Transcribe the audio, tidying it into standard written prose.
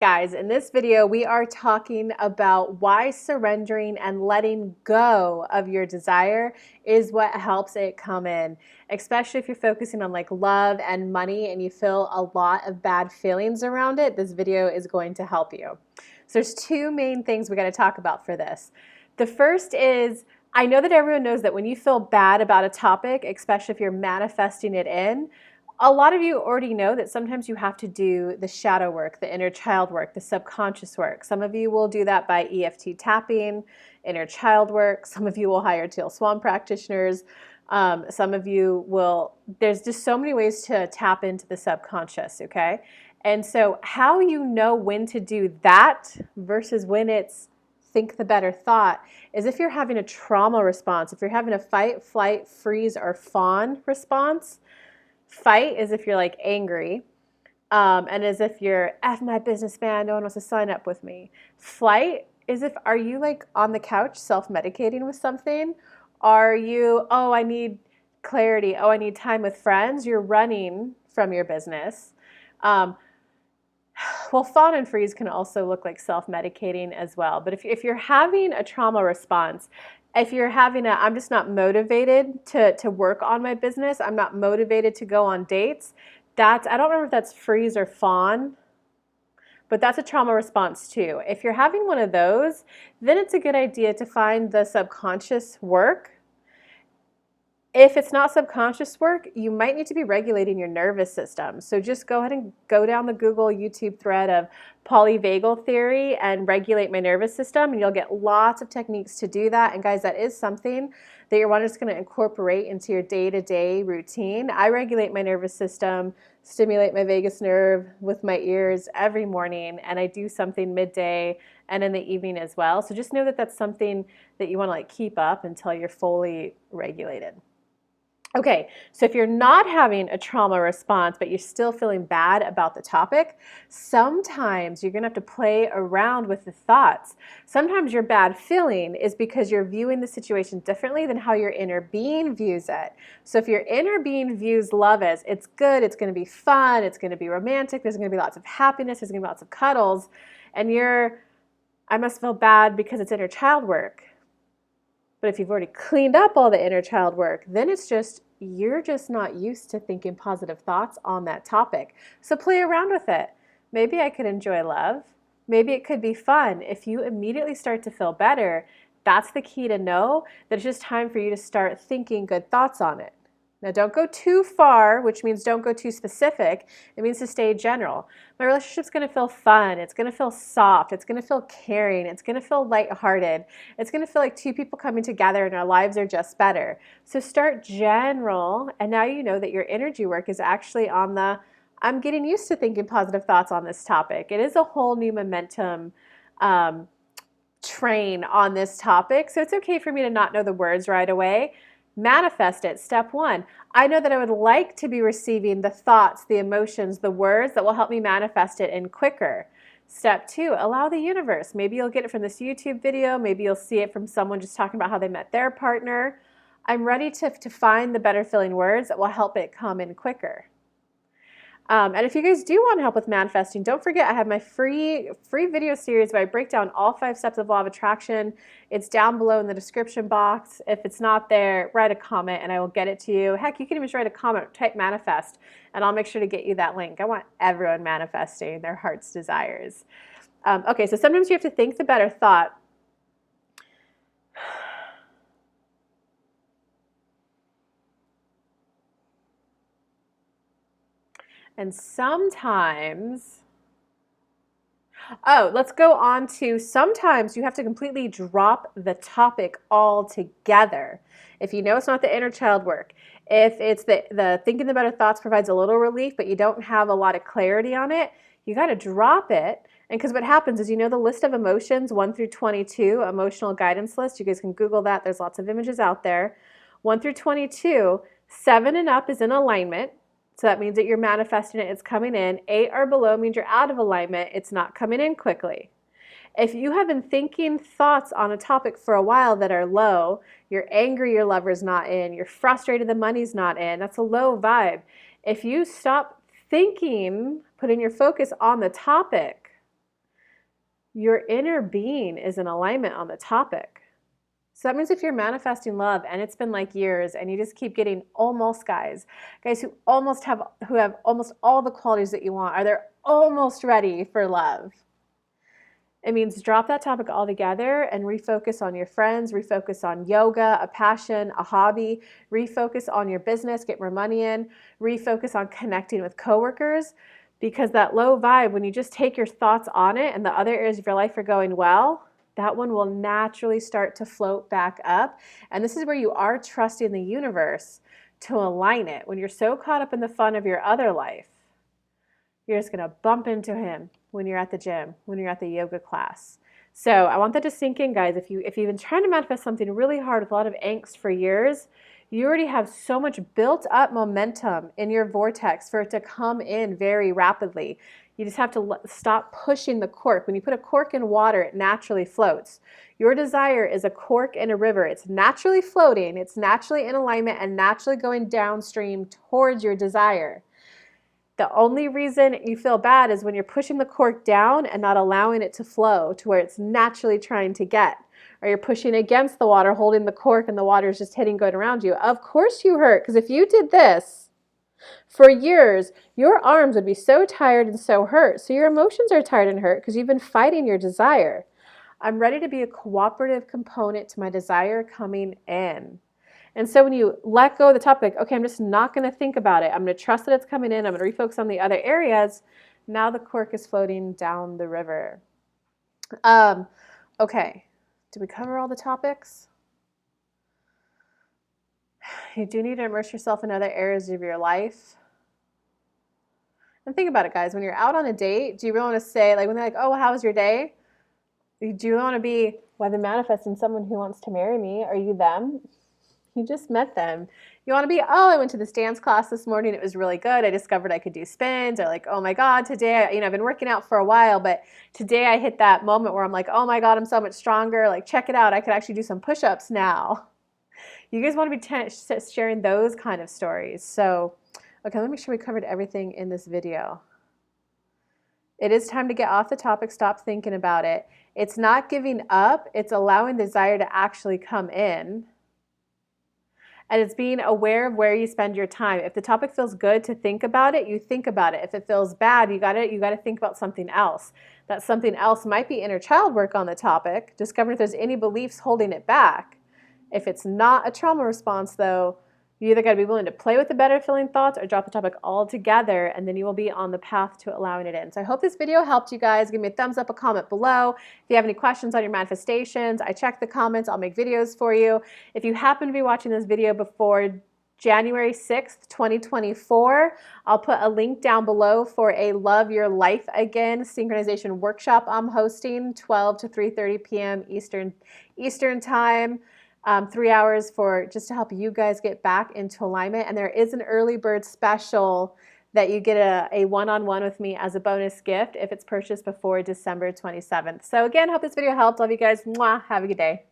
Guys, in this video, we are talking about why surrendering and letting go of your desire is what helps it come in, especially if you're focusing on like love and money and you feel a lot of bad feelings around it. This video is going to help you. So there's two main things we got to talk about for this. The first is, I know that everyone knows that when you feel bad about a topic, especially if you're manifesting it in, a lot of you already know that sometimes you have to do the shadow work, the inner child work, the subconscious work. Some of you will do that by EFT tapping, inner child work. Some of you will hire Teal Swan practitioners. Some of you will, there's just so many ways to tap into the subconscious, okay? And so how you know when to do that versus when it's think the better thought is if you're having a trauma response, if you're having a fight, flight, freeze, or fawn response. Fight is if you're like angry, and as if you're F my business, man, no one wants to sign up with me. Flight is if, are you like on the couch self-medicating with something? Are you, oh, I need clarity, oh, I need time with friends? You're running from your business. Well, fawn and freeze can also look like self-medicating as well. But if you're having a trauma response, if you're having I'm just not motivated to work on my business, I'm not motivated to go on dates, I don't remember if that's freeze or fawn, but that's a trauma response too. If you're having one of those, then it's a good idea to find the subconscious work. If it's not subconscious work, you might need to be regulating your nervous system. So just go ahead and go down the Google YouTube thread of polyvagal theory and regulate my nervous system, and you'll get lots of techniques to do that. And guys, that is something that you're just going to incorporate into your day-to-day routine. I regulate my nervous system, stimulate my vagus nerve with my ears every morning, and I do something midday and in the evening as well. So just know that that's something that you want to like keep up until you're fully regulated. Okay, so if you're not having a trauma response, but you're still feeling bad about the topic, sometimes you're gonna have to play around with the thoughts. Sometimes your bad feeling is because you're viewing the situation differently than how your inner being views it. So if your inner being views love as it's good, it's gonna be fun, it's gonna be romantic, there's gonna be lots of happiness, there's gonna be lots of cuddles, and I must feel bad because it's inner child work. But if you've already cleaned up all the inner child work, then it's just, you're just not used to thinking positive thoughts on that topic. So play around with it. Maybe I could enjoy love. Maybe it could be fun. If you immediately start to feel better, that's the key to know that it's just time for you to start thinking good thoughts on it. Now, don't go too far, which means don't go too specific. It means to stay general. My relationship's going to feel fun. It's going to feel soft. It's going to feel caring. It's going to feel lighthearted. It's going to feel like two people coming together and our lives are just better. So start general, and now you know that your energy work is actually on the, I'm getting used to thinking positive thoughts on this topic. It is a whole new momentum train on this topic, so it's okay for me to not know the words right away. Manifest it. Step one, I know that I would like to be receiving the thoughts, the emotions, the words that will help me manifest it in quicker. Step two, allow the universe. Maybe you'll get it from this YouTube video. Maybe you'll see it from someone just talking about how they met their partner. I'm ready to find the better feeling words that will help it come in quicker. And if you guys do want help with manifesting, don't forget I have my free video series where I break down all 5 steps of law of attraction. It's down below in the description box. If it's not there, write a comment and I will get it to you. Heck, you can even just write a comment, type manifest, and I'll make sure to get you that link. I want everyone manifesting their heart's desires. Okay, so sometimes you have to think the better thought. And sometimes, let's go on to sometimes you have to completely drop the topic altogether. If you know it's not the inner child work, if it's the thinking the better thoughts provides a little relief, but you don't have a lot of clarity on it, you got to drop it. And because what happens is, you know the list of emotions, 1 through 22, emotional guidance list. You guys can Google that. There's lots of images out there. 1 through 22, 7 and up is in alignment. So that means that you're manifesting it, it's coming in. 8 or below means you're out of alignment, it's not coming in quickly. If you have been thinking thoughts on a topic for a while that are low, you're angry your lover's not in, you're frustrated the money's not in, that's a low vibe. If you stop thinking, putting your focus on the topic, your inner being is in alignment on the topic. So that means if you're manifesting love and it's been like years and you just keep getting almost guys who have almost all the qualities that you want, are they almost ready for love? It means drop that topic altogether and refocus on your friends, refocus on yoga, a passion, a hobby, refocus on your business, get more money in, refocus on connecting with coworkers, because that low vibe, when you just take your thoughts on it and the other areas of your life are going well, that one will naturally start to float back up. And this is where you are trusting the universe to align it. When you're so caught up in the fun of your other life, you're just going to bump into him when you're at the gym, when you're at the yoga class. So I want that to sink in, guys. If you've been trying to manifest something really hard with a lot of angst for years, you already have so much built up momentum in your vortex for it to come in very rapidly. You just have to stop pushing the cork. When you put a cork in water, it naturally floats. Your desire is a cork in a river. It's naturally floating, it's naturally in alignment and naturally going downstream towards your desire. The only reason you feel bad is when you're pushing the cork down and not allowing it to flow to where it's naturally trying to get. Or you're pushing against the water, holding the cork, and the water is just hitting going around you. Of course you hurt, because if you did this for years, your arms would be so tired and so hurt. So your emotions are tired and hurt because you've been fighting your desire. I'm ready to be a cooperative component to my desire coming in. And so when you let go of the topic, okay, I'm just not going to think about it. I'm going to trust that it's coming in. I'm going to refocus on the other areas. Now the cork is floating down the river. Okay, did we cover all the topics? You do need to immerse yourself in other areas of your life. And think about it, guys. When you're out on a date, do you really want to say, like, when they're like, oh, well, how was your day? Do you want to be, well, I've been manifesting someone who wants to marry me. Are you them? You just met them. You want to be, oh, I went to this dance class this morning. It was really good. I discovered I could do spins. Or like, oh my God, today, I've been working out for a while, but today I hit that moment where I'm like, oh my God, I'm so much stronger. Like, check it out. I could actually do some push-ups now. You guys want to be sharing those kind of stories. So, okay, let me make sure we covered everything in this video. It is time to get off the topic. Stop thinking about it. It's not giving up. It's allowing desire to actually come in. And it's being aware of where you spend your time. If the topic feels good to think about it, you think about it. If it feels bad, you got to think about something else. That something else might be inner child work on the topic. Discover if there's any beliefs holding it back. If it's not a trauma response, though, you either got to be willing to play with the better feeling thoughts or drop the topic altogether, and then you will be on the path to allowing it in. So I hope this video helped you guys. Give me a thumbs up, a comment below. If you have any questions on your manifestations, I check the comments. I'll make videos for you. If you happen to be watching this video before January 6th, 2024, I'll put a link down below for a Love Your Life Again synchronization workshop I'm hosting, 12 to 3:30 p.m. Eastern time. 3 hours for just to help you guys get back into alignment. And there is an early bird special that you get a one-on-one with me as a bonus gift if it's purchased before December 27th. So again, hope this video helped. Love you guys. Mwah. Have a good day.